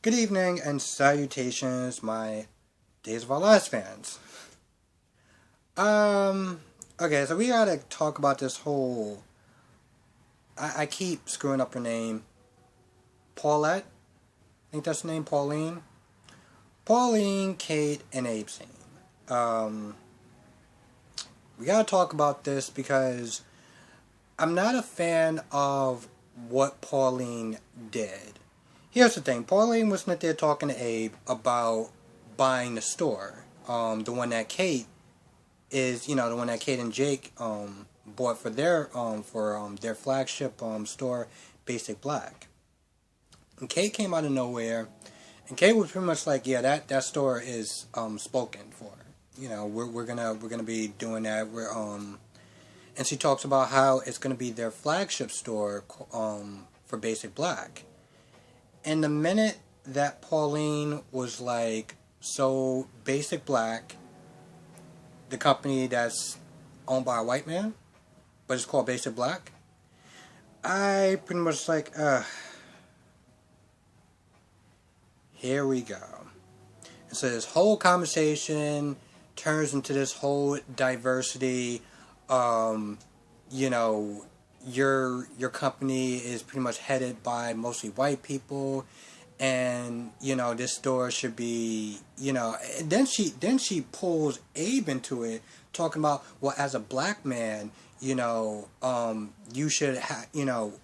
Good evening and salutations, my Days of Our Lives fans. Okay, so we gotta talk about this whole. I keep screwing up her name. Paulette? I think that's the name, Pauline. Pauline, Kate, and Abe scene. We gotta talk about this because I'm not a fan of what Pauline did. Here's the thing. Pauline was not there talking to Abe about buying the store. The one that Kate is, the one that Kate and Jake bought for their flagship store, Basic Black. And Kate came out of nowhere, and Kate was pretty much like, yeah, that store is spoken for. We're gonna be doing that. And she talks about how it's gonna be their flagship store for Basic Black. And the minute that Pauline was like, so Basic Black, the company that's owned by a white man, but it's called Basic Black, I pretty much like, here we go. And so this whole conversation turns into this whole diversity, your company is pretty much headed by mostly white people, and this store should be, and then she pulls Abe into it, talking about, well, as a black man, you should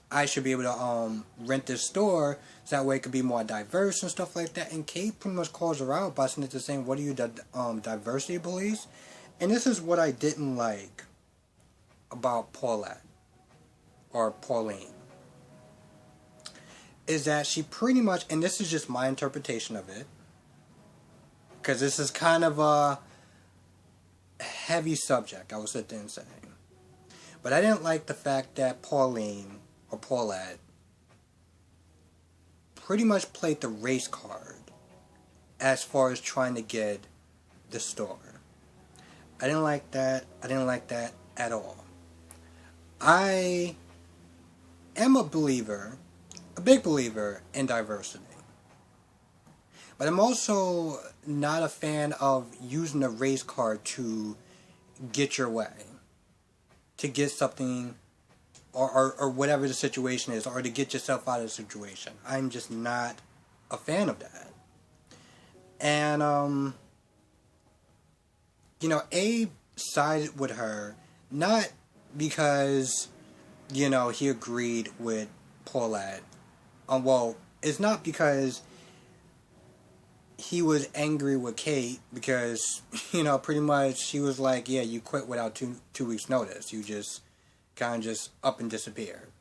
I should be able to rent this store so that way it could be more diverse and stuff like that. And Kate pretty much calls her out by saying, what are you, diversity police? And this is what I didn't like about Paulette or Pauline, is that she pretty much, and this is just my interpretation of it, because this is kind of a heavy subject, I will sit there and say, but I didn't like the fact that Pauline or Paulette pretty much played the race card as far as trying to get the store. I didn't like that. I didn't like that at all. I am a big believer in diversity. But I'm also not a fan of using the race card to get your way, to get something, or whatever the situation is, or to get yourself out of the situation. I'm just not a fan of that. And, Abe sided with her, not because, he agreed with Paulette. Well, it's not because he was angry with Kate, because, pretty much she was like, yeah, you quit without two weeks notice. You just kind of just up and disappeared.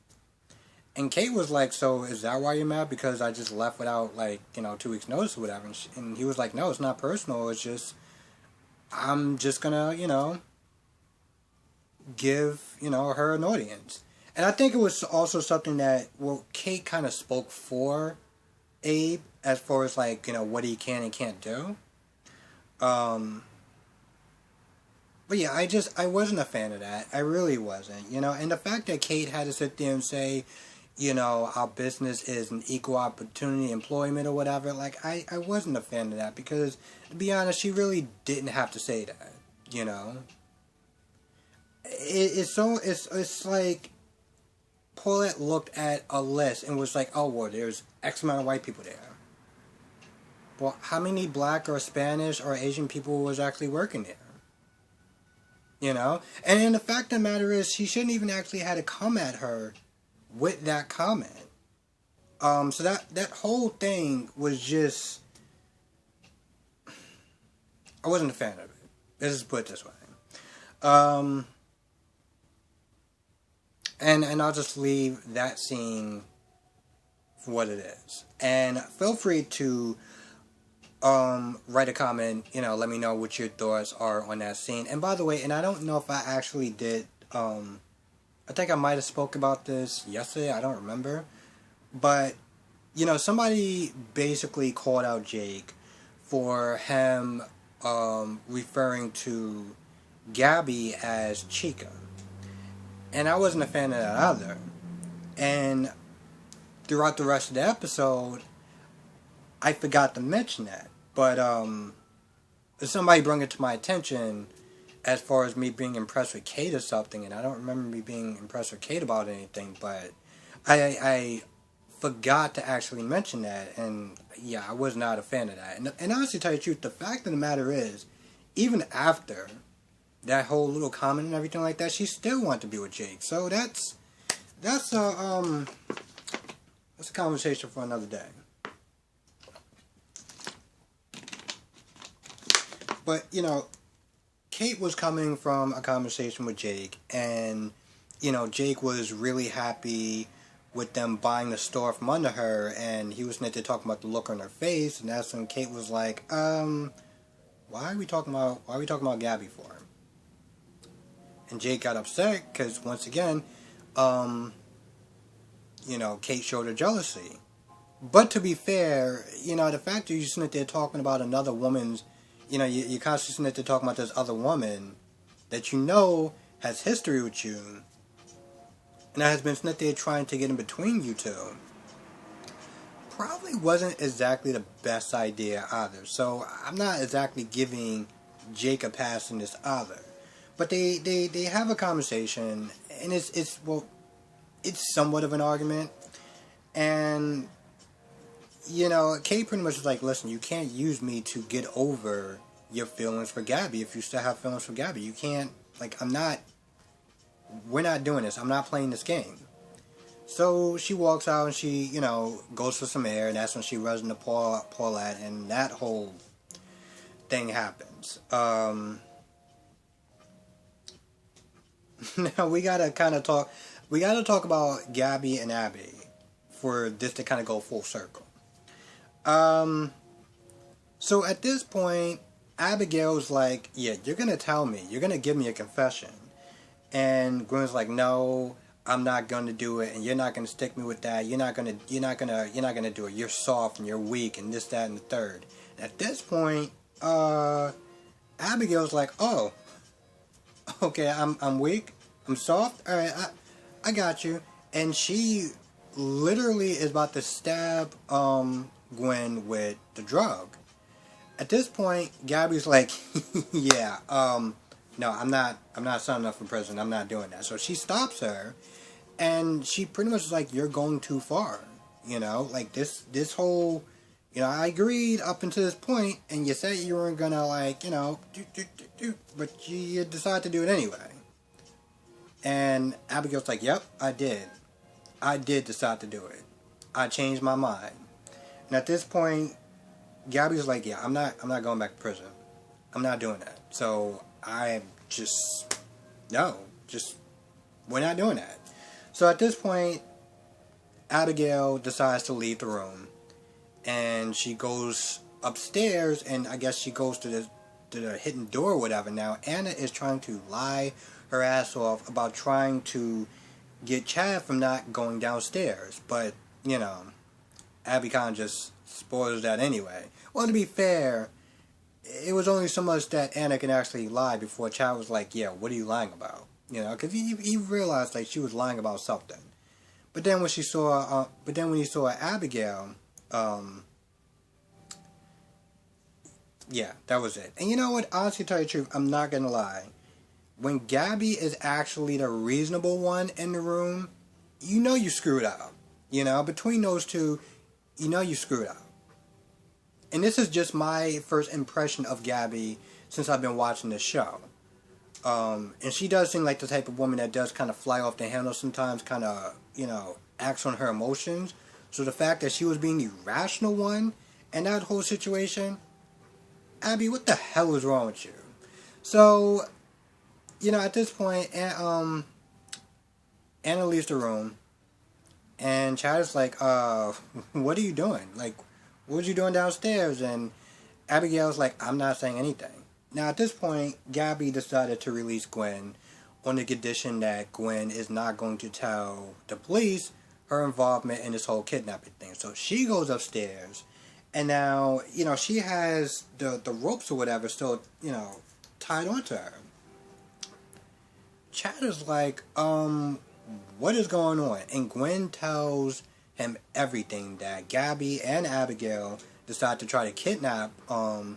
And Kate was like, so is that why you're mad? Because I just left without, 2 weeks notice or whatever. And he was like, no, it's not personal. It's just, I'm just gonna, give, her an audience. And I think it was also something that, Kate kind of spoke for Abe as far as, what he can and can't do. But yeah, I wasn't a fan of that. I really wasn't, And the fact that Kate had to sit there and say, our business is an equal opportunity employment or whatever, I wasn't a fan of that, because, to be honest, she really didn't have to say that, It's like Paulette looked at a list and was like, oh, well, there's X amount of white people there. Well, how many black or Spanish or Asian people was actually working there? And the fact of the matter is, she shouldn't even actually had to come at her with that comment. So that whole thing was just, I wasn't a fan of it. Let's just put it this way. And I'll just leave that scene for what it is. And feel free to write a comment, let me know what your thoughts are on that scene. And by the way, and I don't know if I actually did, I think I might have spoke about this yesterday, I don't remember. But, somebody basically called out Jake for him referring to Gabby as Chica. And I wasn't a fan of that either. And throughout the rest of the episode, I forgot to mention that. But somebody brought it to my attention as far as me being impressed with Kate or something, and I don't remember me being impressed with Kate about anything, but I forgot to actually mention that, and yeah, I was not a fan of that. And honestly, to tell you the truth, the fact of the matter is, even after that whole little comment and everything like that, she still wanted to be with Jake. So that's a conversation for another day. But you know, Kate was coming from a conversation with Jake, and you know, Jake was really happy with them buying the store from under her, and he was talking about the look on her face, and that's when Kate was like, why are we talking about Gabby for? And Jake got upset because once again, you know, Kate showed her jealousy. But to be fair, you know, the fact that you're sitting there talking about another woman's, you know, you're constantly sitting there talking about this other woman that you know has history with you, and that has been sitting there trying to get in between you two, probably wasn't exactly the best idea either. So I'm not exactly giving Jake a pass in this either. But they have a conversation, and it's somewhat of an argument, and you know, Kate pretty much is like, listen, you can't use me to get over your feelings for Gabby if you still have feelings for Gabby. You can't, like, we're not doing this. I'm not playing this game. So she walks out and she, you know, goes for some air, and that's when she runs into Paulette, and that whole thing happens. Now we gotta talk about Gabby and Abby for this to kind of go full circle. So at this point, Abigail's like, yeah, you're gonna tell me, you're gonna give me a confession, and Gwen's like, no, I'm not gonna do it, and you're not gonna stick me with that. You're not gonna do it. You're soft and you're weak and this, that, and the third. And at this point, Abigail's like, oh, okay, I'm weak, I'm soft. All right, I got you. And she literally is about to stab Gwen with the drug. At this point, Gabby's like, yeah, no, I'm not signing up for prison. I'm not doing that. So she stops her, and she pretty much is like, you're going too far. You know, like this whole, you know, I agreed up until this point, and you said you weren't gonna, like, you know, but you decided to do it anyway. And Abigail's like, yep, I did decide to do it. I changed my mind. And at this point, Gabby's like, yeah, I'm not going back to prison. I'm not doing that. So we're not doing that. So at this point, Abigail decides to leave the room, and she goes upstairs, and I guess she goes to the hidden door or whatever. Now Anna is trying to lie her ass off about trying to get Chad from not going downstairs, but you know, Abby kind of just spoils that anyway. Well, to be fair, it was only so much that Anna can actually lie before Chad was like, yeah, what are you lying about? You know, because he realized like she was lying about something. But then when he saw Abigail, yeah, that was it. And you know what? Honestly, to tell you the truth, I'm not gonna lie. When Gabby is actually the reasonable one in the room, you know you screwed up. You know, between those two, you know you screwed up. And this is just my first impression of Gabby since I've been watching this show. And she does seem like the type of woman that does kind of fly off the handle sometimes, kind of, you know, acts on her emotions. So the fact that she was being the rational one in that whole situation, Abby, what the hell is wrong with you? So, you know, at this point, Anna leaves the room, and Chad is like, what are you doing? Like, what were you doing downstairs? And Abigail's like, I'm not saying anything. Now, at this point, Gabby decided to release Gwen on the condition that Gwen is not going to tell the police her involvement in this whole kidnapping thing. So she goes upstairs, and now, you know, she has the ropes or whatever still, you know, tied onto her. Chad is like, what is going on? And Gwen tells him everything, that Gabby and Abigail decide to try to kidnap her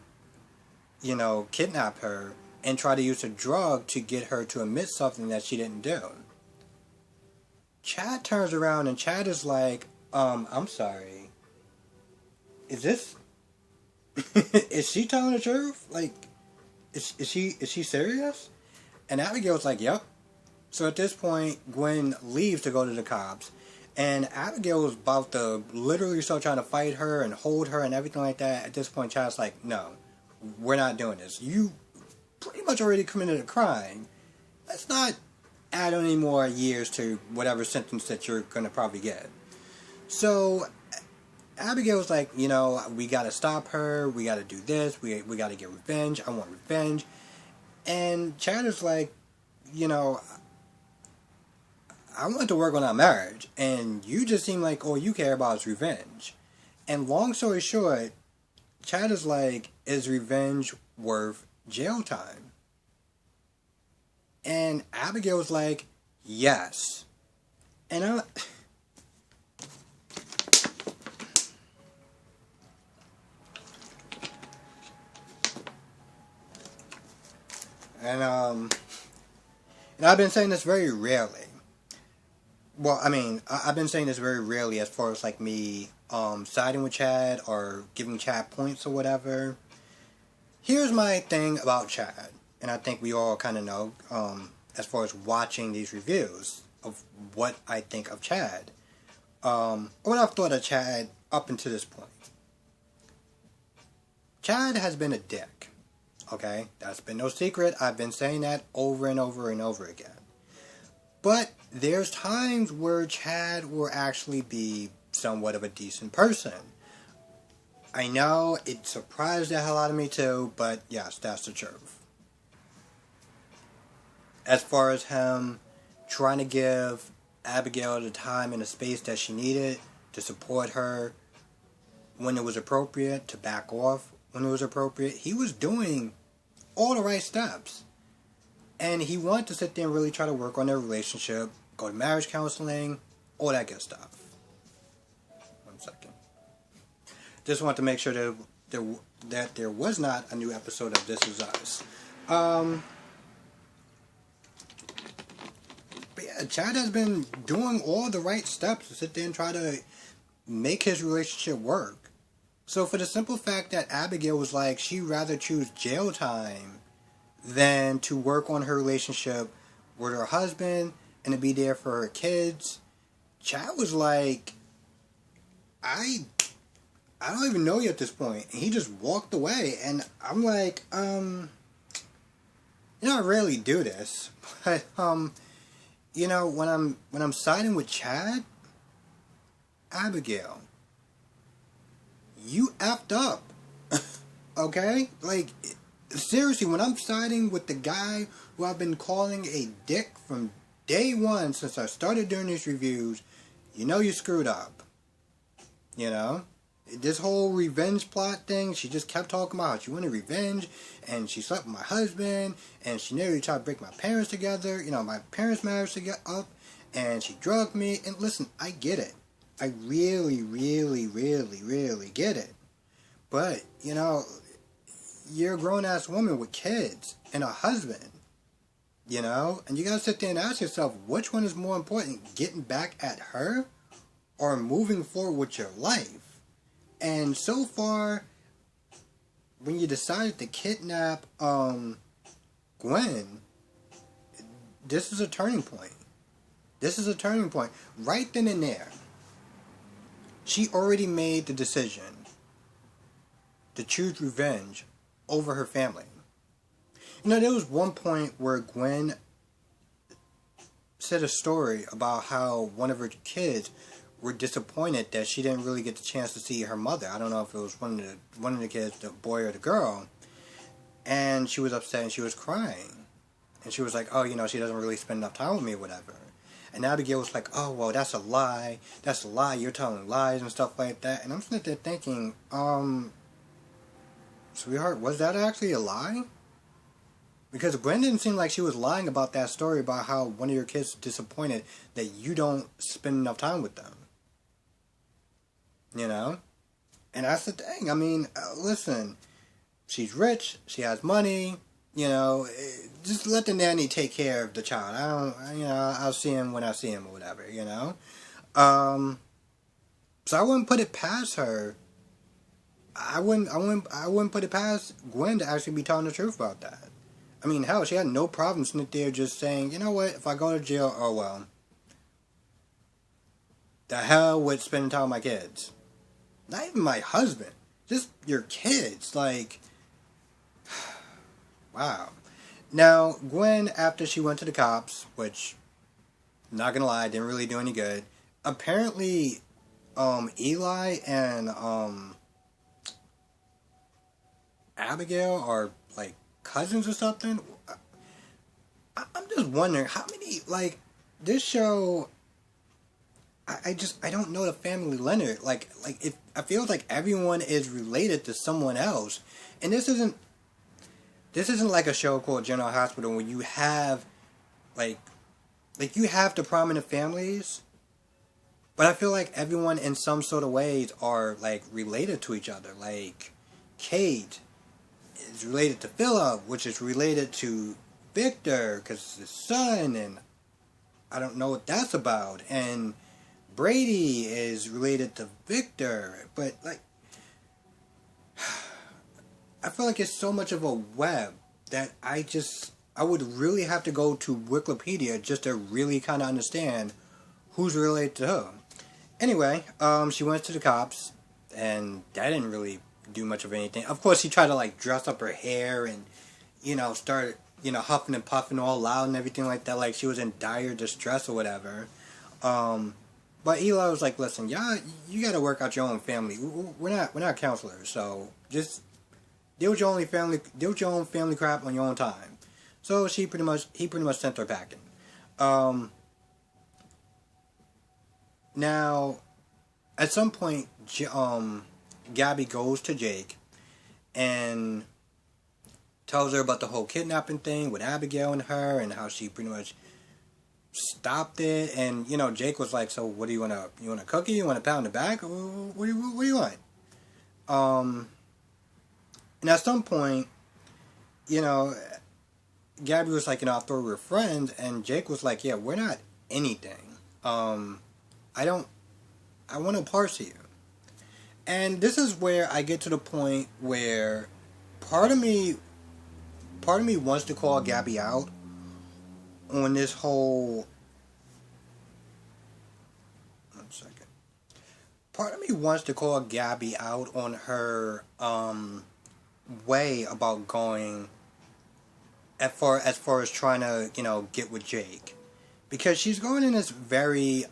and try to use a drug to get her to admit something that she didn't do. Chad turns around and Chad is like, I'm sorry. Is this... is she telling the truth? Like, is she serious? And Abigail's like, yep. So at this point, Gwen leaves to go to the cops. And Abigail was about to literally start trying to fight her and hold her and everything like that. At this point, Chad's like, no, we're not doing this. You pretty much already committed a crime. Let's not add any more years to whatever sentence that you're going to probably get. So Abigail's like, we got to stop her. We got to do this. We got to get revenge. I want revenge. And Chad is like, I want to work on our marriage, and you just seem like all you care about is revenge. And long story short, Chad is like, is revenge worth jail time? And Abigail's like, yes. And I've been saying this very rarely. Well, I mean, I've been saying this very rarely as far as, like, me siding with Chad or giving Chad points or whatever. Here's my thing about Chad, and I think we all kind of know, as far as watching these reviews of what I think of Chad. What I've thought of Chad up until this point. Chad has been a dick, okay? That's been no secret. I've been saying that over and over and over again. But there's times where Chad will actually be somewhat of a decent person. I know it surprised the hell out of me too, but yes, that's the truth. As far as him trying to give Abigail the time and the space that she needed to support her when it was appropriate, to back off when it was appropriate, he was doing all the right steps. And he wanted to sit there and really try to work on their relationship, go to marriage counseling, all that good stuff. 1 second. Just want to make sure that there was not a new episode of This Is Us. But yeah, Chad has been doing all the right steps to sit there and try to make his relationship work. So for the simple fact that Abigail was like, she'd rather choose jail time than to work on her relationship with her husband and to be there for her kids, Chad was like, I don't even know you at this point. And he just walked away. And I'm like, I rarely do this. But, when I'm siding with Chad, Abigail, you effed up. Okay? Like, seriously, when I'm siding with the guy who I've been calling a dick from day one since I started doing these reviews, you screwed up. This whole revenge plot thing, she just kept talking about how she wanted revenge, and she slept with my husband, and she nearly tried to break my parents together, my parents' marriage to get up, and she drugged me, and listen, I get it. I really, really, really, really get it. But, you're a grown-ass woman with kids and a husband, and you gotta sit there and ask yourself, which one is more important, getting back at her or moving forward with your life? And so far, when you decided to kidnap Gwen, this is a turning point. This is a turning point. Right then and there, she already made the decision to choose revenge over her family. There was one point where Gwen said a story about how one of her kids were disappointed that she didn't really get the chance to see her mother. I don't know if it was one of the kids, the boy or the girl. And she was upset and she was crying. And she was like, oh, she doesn't really spend enough time with me or whatever. And Abigail was like, oh, well, that's a lie. That's a lie. You're telling lies and stuff like that. And I'm sitting there thinking, sweetheart, was that actually a lie? Because Gwen didn't seem like she was lying about that story about how one of your kids is disappointed that you don't spend enough time with them. And that's the thing. I mean, listen, she's rich, she has money, just let the nanny take care of the child. I don't, I'll see him when I see him or whatever. Um, so I wouldn't put it past her. I wouldn't put it past Gwen to actually be telling the truth about that. I mean, hell, she had no problem sitting there just saying, you know what, if I go to jail, oh well. The hell with spending time with my kids. Not even my husband. Just your kids. Like, wow. Now, Gwen, after she went to the cops, which, not gonna lie, didn't really do any good. Apparently, Eli and, Abigail are, like, cousins or something. I'm just wondering, how many, like, this show... I don't know the family lineage. Like I feel like everyone is related to someone else, and this isn't like a show called General Hospital where you have like you have the prominent families, but I feel like everyone in some sort of ways are like related to each other. Like Kate is related to Philip, which is related to Victor because it's his son, and I don't know what that's about, and Brady is related to Victor, but like, I feel like it's so much of a web that I would really have to go to Wikipedia just to really kind of understand who's related to who. Anyway, she went to the cops, and that didn't really do much of anything. Of course, she tried to like dress up her hair and, start, huffing and puffing all loud and everything like that, like she was in dire distress or whatever. But Eli was like, listen, you gotta work out your own family. We're not counselors, so just deal with your own family crap on your own time. So he pretty much sent her packing. Now, at some point, Gabby goes to Jake and tells her about the whole kidnapping thing with Abigail and her, and how she pretty much stopped it. And Jake was like, so what do you want a cookie, you want a pound of back, what do you want? And at some point, Gabby was like, I thought we were friends, and Jake was like, yeah, we're not anything. I want to parse you. And this is where I get to the point where part of me wants to call Gabby out on this whole... One second. Part of me wants to call Gabby out on her way about going as far as trying to, get with Jake. Because she's going in this very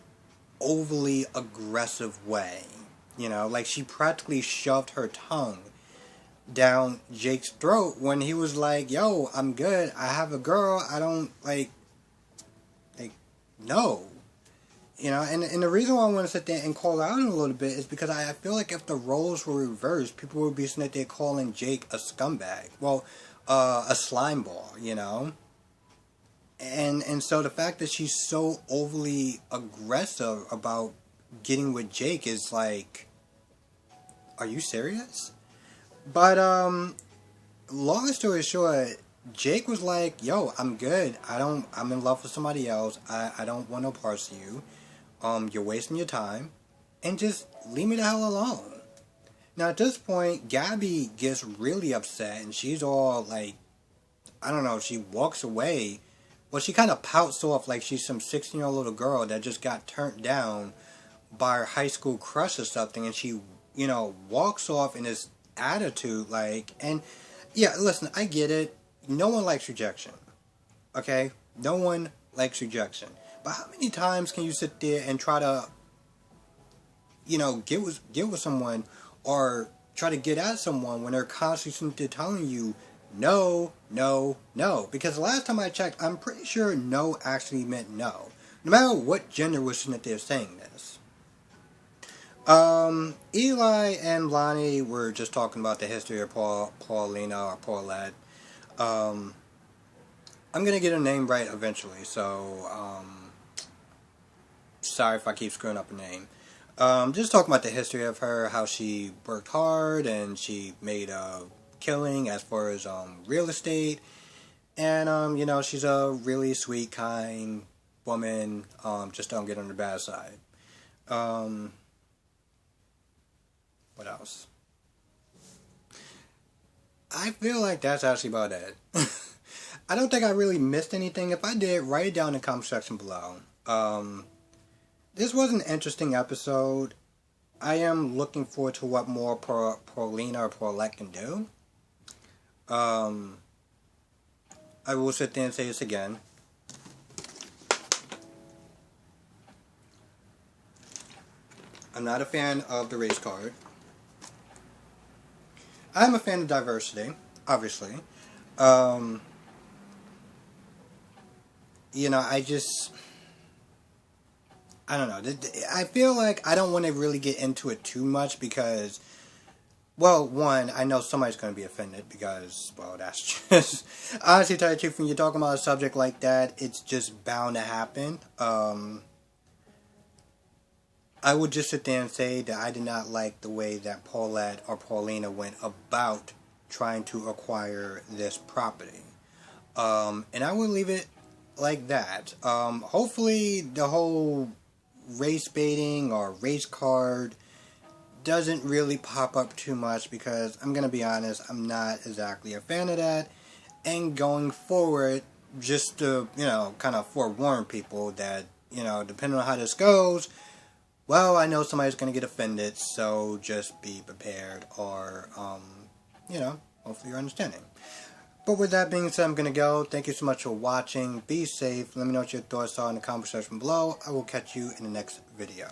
overly aggressive way. Like she practically shoved her tongue down Jake's throat when he was like, yo, I'm good, I have a girl, I don't, no. And the reason why I want to sit there and call out a little bit is because I feel like if the roles were reversed, people would be sitting there calling Jake a scumbag. Well, a slime ball, And so the fact that she's so overly aggressive about getting with Jake is like, are you serious? But, long story short, Jake was like, yo, I'm good. I'm in love with somebody else. I don't want no parts of you. You're wasting your time. And just leave me the hell alone. Now, at this point, Gabby gets really upset, and she's all like, I don't know, she walks away. Well, she kind of pouts off like she's some 16-year-old little girl that just got turned down by her high school crush or something, and she, walks off in this attitude, like, and, yeah, listen, I get it. No one likes rejection, okay? No one likes rejection. But how many times can you sit there and try to, get with someone or try to get at someone when they're constantly telling you no, no, no? Because the last time I checked, I'm pretty sure no actually meant no. No matter what gender was sitting there saying this. Eli and Lonnie were just talking about the history of Paulina or Paulette. I'm gonna get her name right eventually, so, sorry if I keep screwing up her name. Just talking about the history of her, how she worked hard and she made a killing as far as real estate. And she's a really sweet, kind woman. Just don't get on the bad side. Um, what else? I feel like that's actually about it. I don't think I really missed anything. If I did, write it down in the comment section below. This was an interesting episode. I am looking forward to what more Paulina or Paulette can do. I will sit there and say this again. I'm not a fan of the race card. I'm a fan of diversity, obviously. I don't know. I feel like I don't want to really get into it too much because, well, one, I know somebody's going to be offended because, well, that's just, honestly, to tell you the truth, when you're talking about a subject like that, it's just bound to happen. I would just sit there and say that I did not like the way that Paulette or Paulina went about trying to acquire this property. And I would leave it like that. Hopefully the whole race baiting or race card doesn't really pop up too much because I'm going to be honest, I'm not exactly a fan of that. And going forward, just to, kind of forewarn people that, depending on how this goes, well, I know somebody's going to get offended, so just be prepared or, hopefully you're understanding. But with that being said, I'm going to go. Thank you so much for watching. Be safe. Let me know what your thoughts are in the comment section below. I will catch you in the next video.